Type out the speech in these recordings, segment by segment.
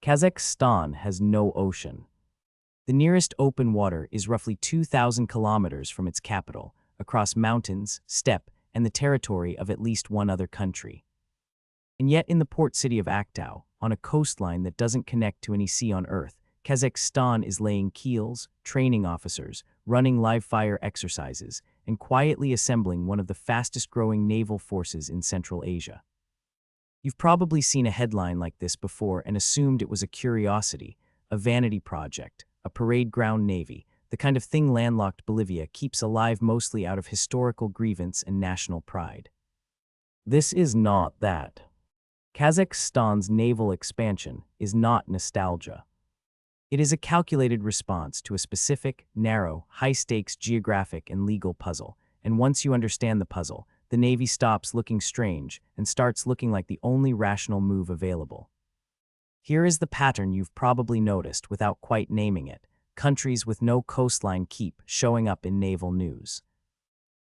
Kazakhstan has no ocean. The nearest open water is roughly 2,000 kilometers from its capital, across mountains, steppe, and the territory of at least one other country. And yet in the port city of Aktau, on a coastline that doesn't connect to any sea on Earth, Kazakhstan is laying keels, training officers, running live-fire exercises, and quietly assembling one of the fastest-growing naval forces in Central Asia. You've probably seen a headline like this before and assumed it was a curiosity, a vanity project, a parade ground navy, the kind of thing landlocked Bolivia keeps alive mostly out of historical grievance and national pride. This is not that. Kazakhstan's naval expansion is not nostalgia. It is a calculated response to a specific, narrow, high-stakes geographic and legal puzzle, and once you understand the puzzle, the Navy stops looking strange and starts looking like the only rational move available. Here is the pattern you've probably noticed without quite naming it. Countries with no coastline keep showing up in naval news.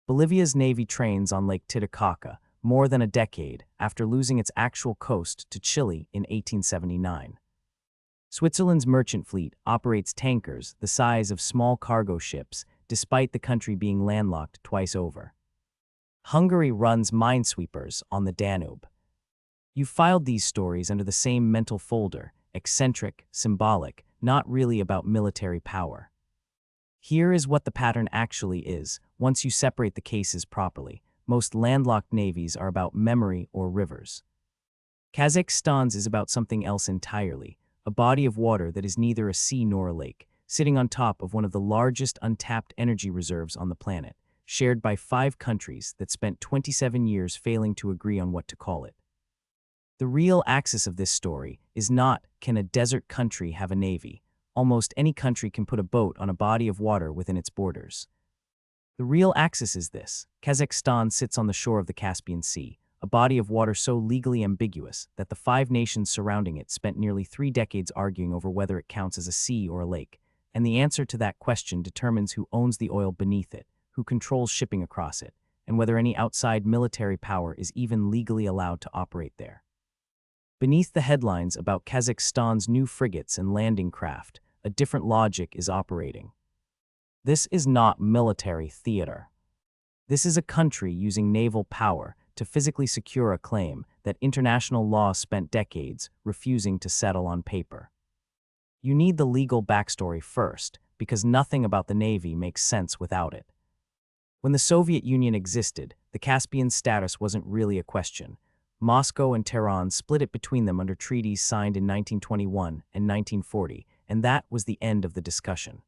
Bolivia's Navy trains on Lake Titicaca more than a decade after losing its actual coast to Chile in 1879. Switzerland's merchant fleet operates tankers the size of small cargo ships, despite the country being landlocked twice over. Hungary runs minesweepers on the Danube. You've filed these stories under the same mental folder, eccentric, symbolic, not really about military power. Here is what the pattern actually is. Once you separate the cases properly, most landlocked navies are about memory or rivers. Kazakhstan's is about something else entirely, a body of water that is neither a sea nor a lake, sitting on top of one of the largest untapped energy reserves on the planet, shared by 5 countries that spent 27 years failing to agree on what to call it. The real axis of this story is not, can a desert country have a navy? Almost any country can put a boat on a body of water within its borders. The real axis is this: Kazakhstan sits on the shore of the Caspian Sea, a body of water so legally ambiguous that the 5 nations surrounding it spent nearly 3 decades arguing over whether it counts as a sea or a lake, and the answer to that question determines who owns the oil beneath it, who controls shipping across it, and whether any outside military power is even legally allowed to operate there. Beneath the headlines about Kazakhstan's new frigates and landing craft, a different logic is operating. This is not military theater. This is a country using naval power to physically secure a claim that international law spent decades refusing to settle on paper. You need the legal backstory first, because nothing about the Navy makes sense without it. When the Soviet Union existed, the Caspian status wasn't really a question. Moscow and Tehran split it between them under treaties signed in 1921 and 1940, and that was the end of the discussion.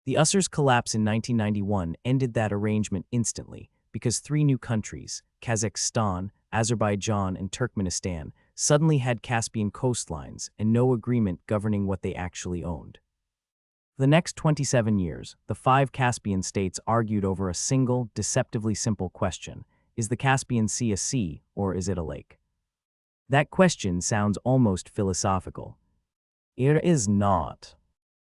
The USSR's collapse in 1991 ended that arrangement instantly, because 3 new countries, Kazakhstan, Azerbaijan, and Turkmenistan, suddenly had Caspian coastlines and no agreement governing what they actually owned. For the next 27 years, the 5 Caspian states argued over a single, deceptively simple question: is the Caspian Sea a sea, or is it a lake? That question sounds almost philosophical. It is not.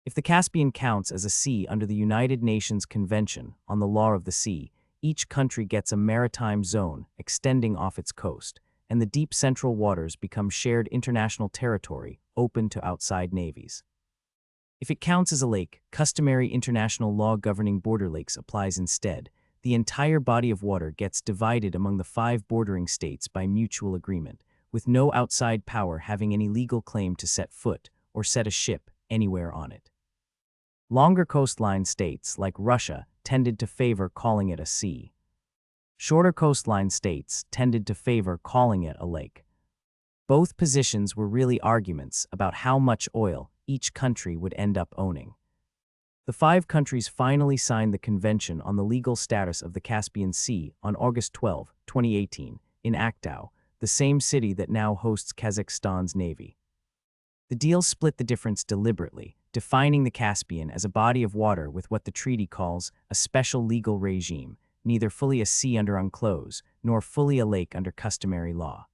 If the Caspian counts as a sea under the United Nations Convention on the Law of the Sea, each country gets a maritime zone extending off its coast, and the deep central waters become shared international territory open to outside navies. If it counts as a lake, customary international law governing border lakes applies instead. The entire body of water gets divided among the 5 bordering states by mutual agreement, with no outside power having any legal claim to set foot or set a ship anywhere on it. Longer coastline states, like Russia, tended to favor calling it a sea. Shorter coastline states tended to favor calling it a lake. Both positions were really arguments about how much oil each country would end up owning. The 5 countries finally signed the Convention on the Legal Status of the Caspian Sea on August 12, 2018, in Aktau, the same city that now hosts Kazakhstan's navy. The deal split the difference deliberately, defining the Caspian as a body of water with what the treaty calls a special legal regime, neither fully a sea under UNCLOS, nor fully a lake under customary law.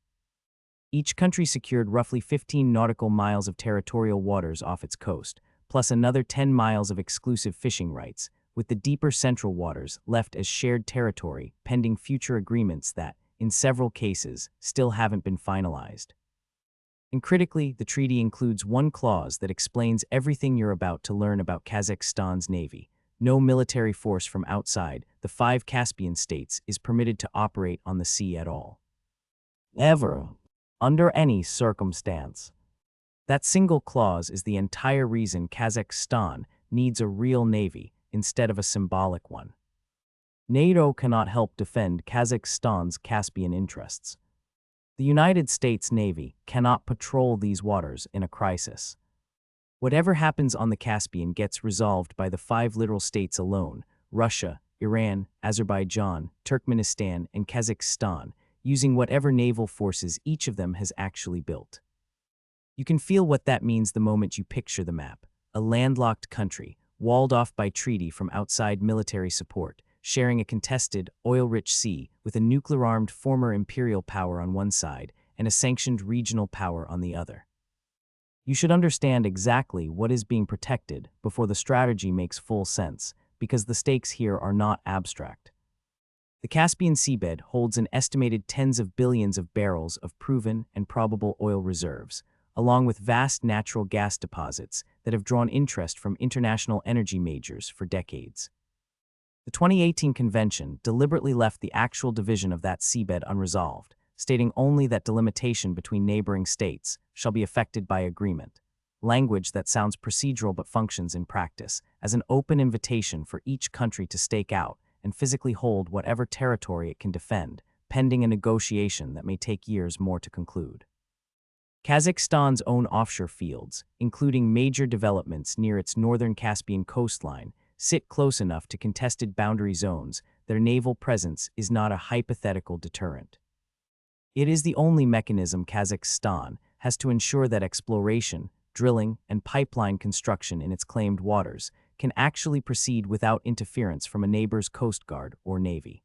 Each country secured roughly 15 nautical miles of territorial waters off its coast, plus another 10 miles of exclusive fishing rights, with the deeper central waters left as shared territory pending future agreements that, in several cases, still haven't been finalized. And critically, the treaty includes one clause that explains everything you're about to learn about Kazakhstan's navy. No military force from outside the 5 Caspian states is permitted to operate on the sea at all. Ever. Under any circumstance. That single clause is the entire reason Kazakhstan needs a real navy instead of a symbolic one. NATO cannot help defend Kazakhstan's Caspian interests. The United States Navy cannot patrol these waters in a crisis. Whatever happens on the Caspian gets resolved by the 5 littoral states alone: Russia, Iran, Azerbaijan, Turkmenistan, and Kazakhstan, using whatever naval forces each of them has actually built. You can feel what that means the moment you picture the map: a landlocked country, walled off by treaty from outside military support, sharing a contested, oil-rich sea with a nuclear-armed former imperial power on one side and a sanctioned regional power on the other. You should understand exactly what is being protected before the strategy makes full sense, because the stakes here are not abstract. The Caspian seabed holds an estimated tens of billions of barrels of proven and probable oil reserves, along with vast natural gas deposits that have drawn interest from international energy majors for decades. The 2018 convention deliberately left the actual division of that seabed unresolved, stating only that delimitation between neighboring states shall be effected by agreement, language that sounds procedural but functions in practice as an open invitation for each country to stake out and physically hold whatever territory it can defend, pending a negotiation that may take years more to conclude. Kazakhstan's own offshore fields, including major developments near its northern Caspian coastline, sit close enough to contested boundary zones. Their naval presence is not a hypothetical deterrent. It is the only mechanism Kazakhstan has to ensure that exploration, drilling, and pipeline construction in its claimed waters can actually proceed without interference from a neighbor's coast guard or navy.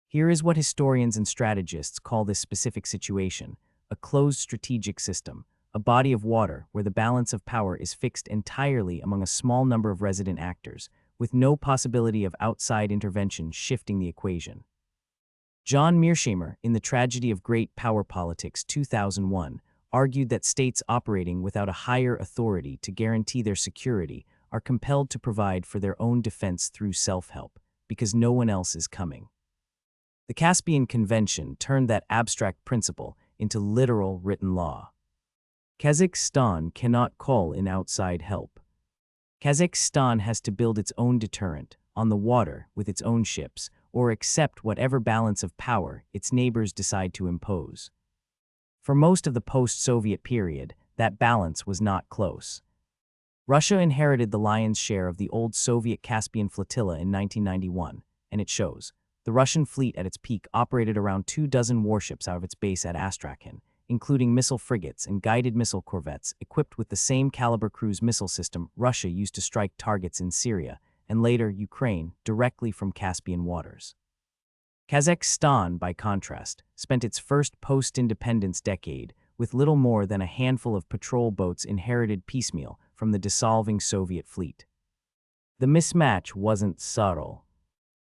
Here is what historians and strategists call this specific situation: a closed strategic system, a body of water where the balance of power is fixed entirely among a small number of resident actors, with no possibility of outside intervention shifting the equation. John Mearsheimer, in The Tragedy of Great Power Politics 2001, argued that states operating without a higher authority to guarantee their security are compelled to provide for their own defense through self-help, because no one else is coming. The Caspian Convention turned that abstract principle into literal written law. Kazakhstan cannot call in outside help. Kazakhstan has to build its own deterrent, on the water with its own ships, or accept whatever balance of power its neighbors decide to impose. For most of the post-Soviet period, that balance was not close. Russia inherited the lion's share of the old Soviet Caspian flotilla in 1991, and it shows. The Russian fleet at its peak operated around 24 warships out of its base at Astrakhan, including missile frigates and guided missile corvettes equipped with the same caliber cruise missile system Russia used to strike targets in Syria and later Ukraine directly from Caspian waters. Kazakhstan, by contrast, spent its first post-independence decade with little more than a handful of patrol boats inherited piecemeal from the dissolving Soviet fleet. The mismatch wasn't subtle.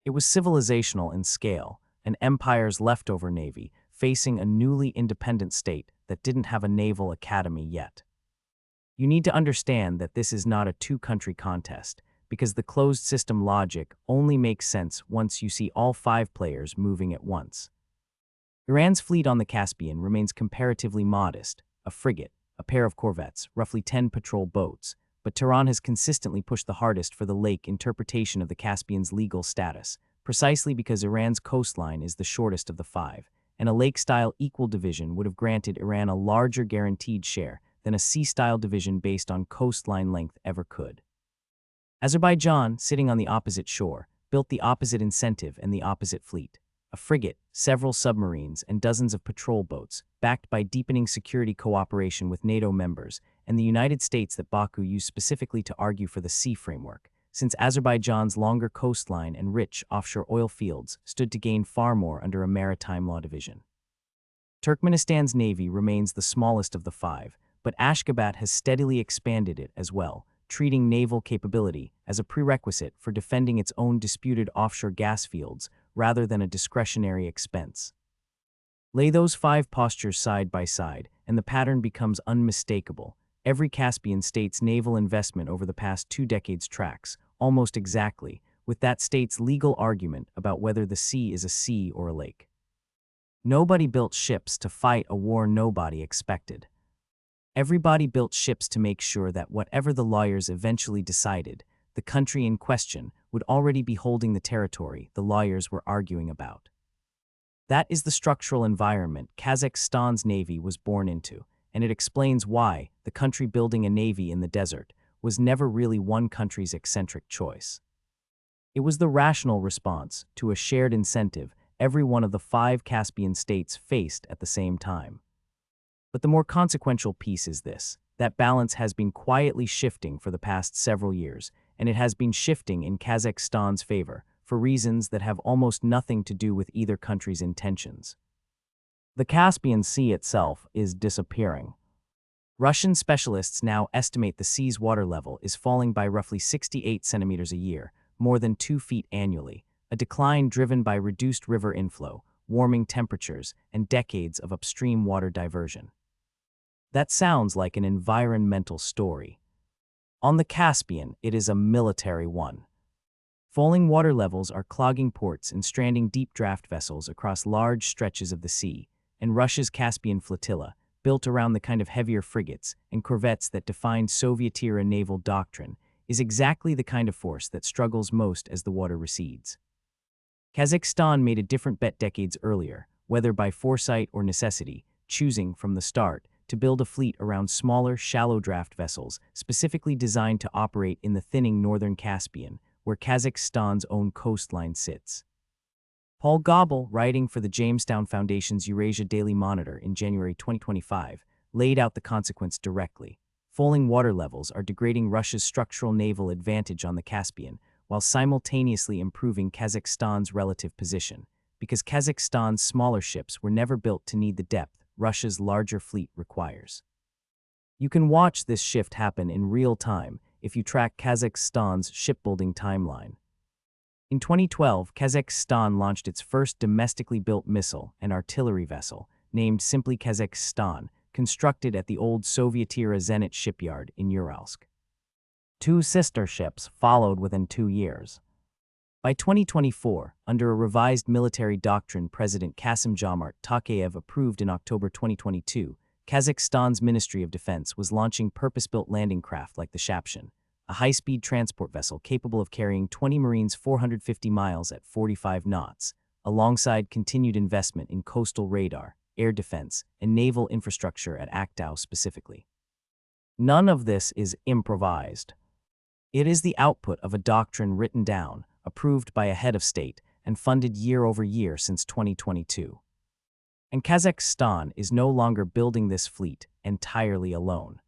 It was civilizational in scale, an empire's leftover navy facing a newly independent state that didn't have a naval academy yet. You need to understand that this is not a two-country contest, because the closed system logic only makes sense once you see all 5 players moving at once. Iran's fleet on the Caspian remains comparatively modest: a frigate, a pair of corvettes, roughly 10 patrol boats, but Tehran has consistently pushed the hardest for the lake interpretation of the Caspian's legal status, precisely because Iran's coastline is the shortest of the 5, and a lake-style equal division would have granted Iran a larger guaranteed share than a sea-style division based on coastline length ever could. Azerbaijan, sitting on the opposite shore, built the opposite incentive and the opposite fleet: a frigate, several submarines, and dozens of patrol boats, backed by deepening security cooperation with NATO members and the United States that Baku used specifically to argue for the sea framework, since Azerbaijan's longer coastline and rich offshore oil fields stood to gain far more under a maritime law division. Turkmenistan's navy remains the smallest of the 5, but Ashgabat has steadily expanded it as well, treating naval capability as a prerequisite for defending its own disputed offshore gas fields rather than a discretionary expense. Lay those 5 postures side by side, and the pattern becomes unmistakable. Every Caspian state's naval investment over the past 2 decades tracks, almost exactly, with that state's legal argument about whether the sea is a sea or a lake. Nobody built ships to fight a war nobody expected. Everybody built ships to make sure that whatever the lawyers eventually decided, the country in question would already be holding the territory the lawyers were arguing about. That is the structural environment Kazakhstan's navy was born into, and it explains why the country building a navy in the desert was never really one country's eccentric choice. It was the rational response to a shared incentive every one of the 5 Caspian states faced at the same time. But the more consequential piece is this: that balance has been quietly shifting for the past several years, and it has been shifting in Kazakhstan's favor for reasons that have almost nothing to do with either country's intentions. The Caspian Sea itself is disappearing. Russian specialists now estimate the sea's water level is falling by roughly 68 centimeters a year, more than 2 feet annually, a decline driven by reduced river inflow, warming temperatures, and decades of upstream water diversion. That sounds like an environmental story. On the Caspian, it is a military one. Falling water levels are clogging ports and stranding deep draft vessels across large stretches of the sea, and Russia's Caspian flotilla, built around the kind of heavier frigates and corvettes that defined Soviet-era naval doctrine, is exactly the kind of force that struggles most as the water recedes. Kazakhstan made a different bet decades earlier, whether by foresight or necessity, choosing from the start to build a fleet around smaller, shallow draft vessels specifically designed to operate in the thinning northern Caspian, where Kazakhstan's own coastline sits. Paul Goebel, writing for the Jamestown Foundation's Eurasia Daily Monitor in January 2025, laid out the consequence directly. Falling water levels are degrading Russia's structural naval advantage on the Caspian, while simultaneously improving Kazakhstan's relative position, because Kazakhstan's smaller ships were never built to need the depth Russia's larger fleet requires. You can watch this shift happen in real time if you track Kazakhstan's shipbuilding timeline. In 2012, Kazakhstan launched its first domestically built missile and artillery vessel, named simply Kazakhstan, constructed at the old Soviet-era Zenit shipyard in Uralsk. 2 sister ships followed within 2 years. By 2024, under a revised military doctrine President Kassym-Jomart Tokayev approved in October 2022, Kazakhstan's Ministry of Defense was launching purpose-built landing craft like the Shapshin, a high-speed transport vessel capable of carrying 20 Marines 450 miles at 45 knots, alongside continued investment in coastal radar, air defense, and naval infrastructure at Aktau specifically. None of this is improvised. It is the output of a doctrine written down, approved by a head of state, and funded year over year since 2022. And Kazakhstan is no longer building this fleet entirely alone.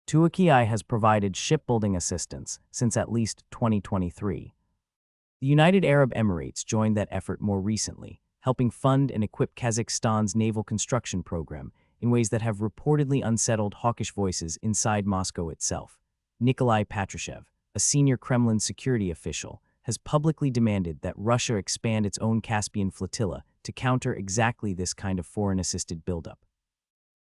Turkey has provided shipbuilding assistance since at least 2023. The United Arab Emirates joined that effort more recently, helping fund and equip Kazakhstan's naval construction program in ways that have reportedly unsettled hawkish voices inside Moscow itself. Nikolai Patrushev, a senior Kremlin security official, has publicly demanded that Russia expand its own Caspian flotilla to counter exactly this kind of foreign-assisted buildup.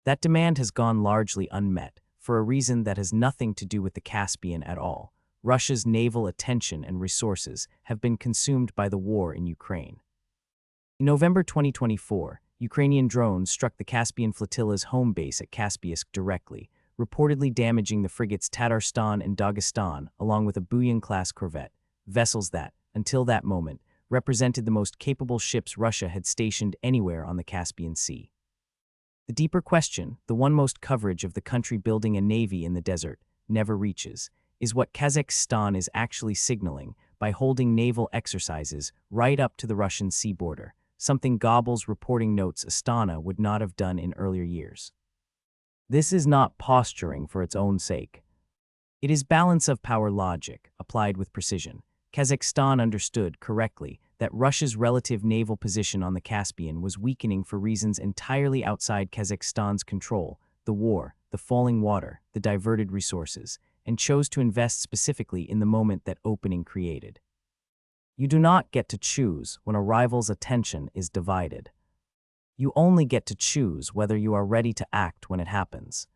That demand has gone largely unmet, for a reason that has nothing to do with the Caspian at all. Russia's naval attention and resources have been consumed by the war in Ukraine. In November 2024, Ukrainian drones struck the Caspian flotilla's home base at Kaspiask directly, reportedly damaging the frigates Tatarstan and Dagestan, along with a Buyan-class corvette, vessels that, until that moment, represented the most capable ships Russia had stationed anywhere on the Caspian Sea. The deeper question, the one most coverage of the country building a navy in the desert, never reaches, is what Kazakhstan is actually signaling by holding naval exercises right up to the Russian sea border, something Goebbels' reporting notes Astana would not have done in earlier years. This is not posturing for its own sake. It is balance of power logic, applied with precision. Kazakhstan understood correctly that Russia's relative naval position on the Caspian was weakening for reasons entirely outside Kazakhstan's control: the war, the falling water, the diverted resources, and chose to invest specifically in the moment that opening created. You do not get to choose when a rival's attention is divided. You only get to choose whether you are ready to act when it happens.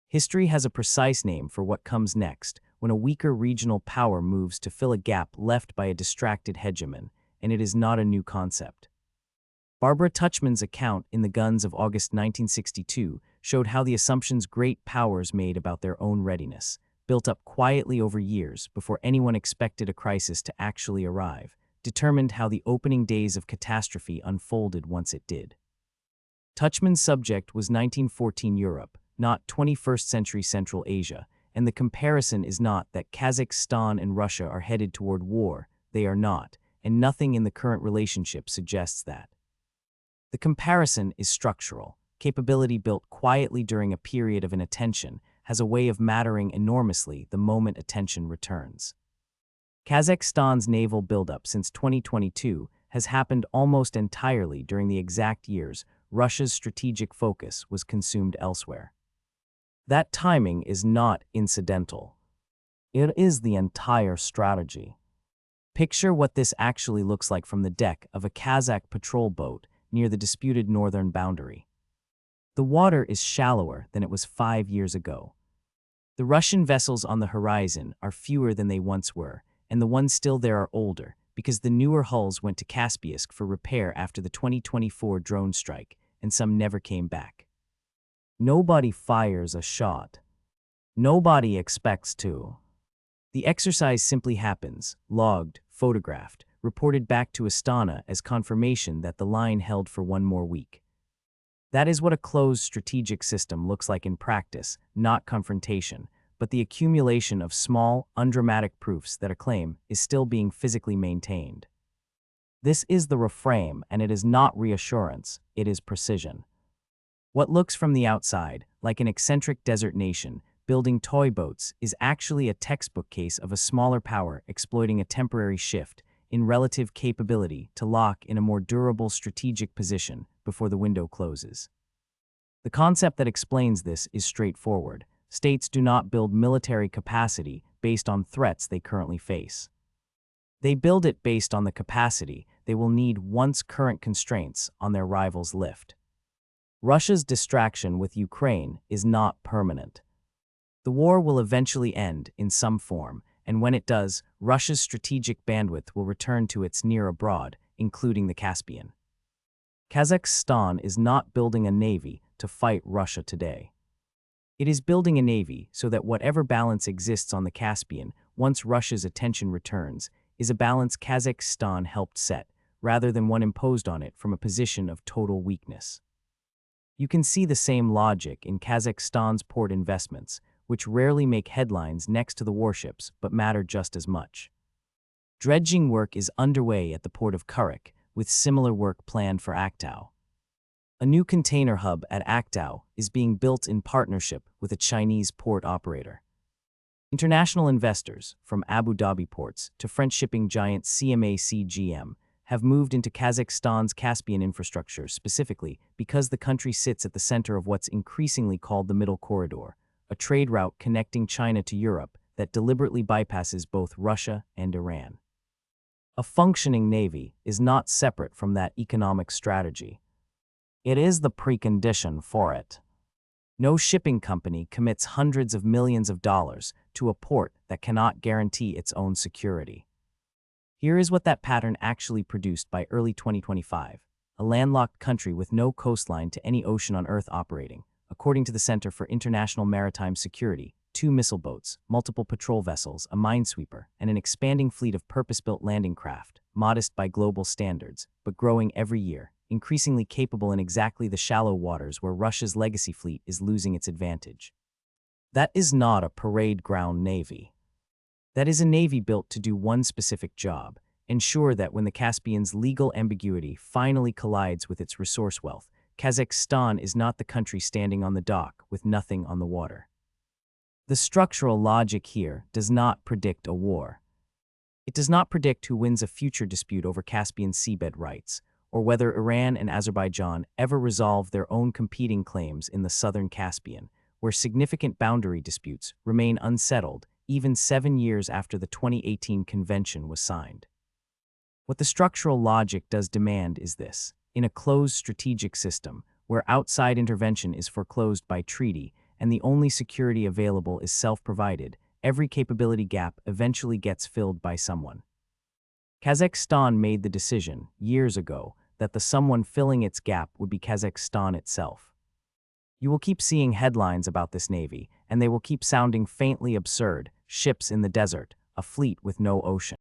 History has a precise name for what comes next when a weaker regional power moves to fill a gap left by a distracted hegemon, and it is not a new concept. Barbara Tuchman's account in The Guns of August 1962 showed how the assumptions great powers made about their own readiness, built up quietly over years before anyone expected a crisis to actually arrive, determined how the opening days of catastrophe unfolded once it did. Tuchman's subject was 1914 Europe, not 21st century Central Asia, and the comparison is not that Kazakhstan and Russia are headed toward war. They are not, and nothing in the current relationship suggests that. The comparison is structural. Capability built quietly during a period of inattention has a way of mattering enormously the moment attention returns. Kazakhstan's naval buildup since 2022 has happened almost entirely during the exact years Russia's strategic focus was consumed elsewhere. That timing is not incidental. It is the entire strategy. Picture what this actually looks like from the deck of a Kazakh patrol boat near the disputed northern boundary. The water is shallower than it was 5 years ago. The Russian vessels on the horizon are fewer than they once were, and the ones still there are older because the newer hulls went to Caspian Sea for repair after the 2024 drone strike, and some never came back. Nobody fires a shot. Nobody expects to. The exercise simply happens, logged, photographed, reported back to Astana as confirmation that the line held for one more week. That is what a closed strategic system looks like in practice, not confrontation, but the accumulation of small, undramatic proofs that a claim is still being physically maintained. This is the reframe, and it is not reassurance, it is precision. What looks from the outside like an eccentric desert nation building toy boats is actually a textbook case of a smaller power exploiting a temporary shift in relative capability to lock in a more durable strategic position before the window closes. The concept that explains this is straightforward. States do not build military capacity based on threats they currently face. They build it based on the capacity they will need once current constraints on their rivals lift. Russia's distraction with Ukraine is not permanent. The war will eventually end in some form, and when it does, Russia's strategic bandwidth will return to its near abroad, including the Caspian. Kazakhstan is not building a navy to fight Russia today. It is building a navy so that whatever balance exists on the Caspian, once Russia's attention returns, is a balance Kazakhstan helped set, rather than one imposed on it from a position of total weakness. You can see the same logic in Kazakhstan's port investments, which rarely make headlines next to the warships but matter just as much. Dredging work is underway at the port of Kurik, with similar work planned for Aktau. A new container hub at Aktau is being built in partnership with a Chinese port operator. International investors, from Abu Dhabi ports to French shipping giant CMA-CGM, have moved into Kazakhstan's Caspian infrastructure specifically because the country sits at the center of what's increasingly called the Middle Corridor, a trade route connecting China to Europe that deliberately bypasses both Russia and Iran. A functioning navy is not separate from that economic strategy. It is the precondition for it. No shipping company commits hundreds of millions of dollars to a port that cannot guarantee its own security. Here is what that pattern actually produced by early 2025, a landlocked country with no coastline to any ocean on Earth operating, according to the Center for International Maritime Security, 2 missile boats, multiple patrol vessels, a minesweeper, and an expanding fleet of purpose-built landing craft, modest by global standards, but growing every year, increasingly capable in exactly the shallow waters where Russia's legacy fleet is losing its advantage. That is not a parade ground navy. That is a navy built to do one specific job: ensure that when the Caspian's legal ambiguity finally collides with its resource wealth, Kazakhstan is not the country standing on the dock with nothing on the water. The structural logic here does not predict a war. It does not predict who wins a future dispute over Caspian seabed rights, or whether Iran and Azerbaijan ever resolve their own competing claims in the southern Caspian, where significant boundary disputes remain unsettled even 7 years after the 2018 convention was signed. What the structural logic does demand is this: In a closed strategic system, where outside intervention is foreclosed by treaty and the only security available is self-provided, every capability gap eventually gets filled by someone. Kazakhstan made the decision, years ago, that the someone filling its gap would be Kazakhstan itself. You will keep seeing headlines about this navy, and they will keep sounding faintly absurd: ships in the desert, a fleet with no ocean.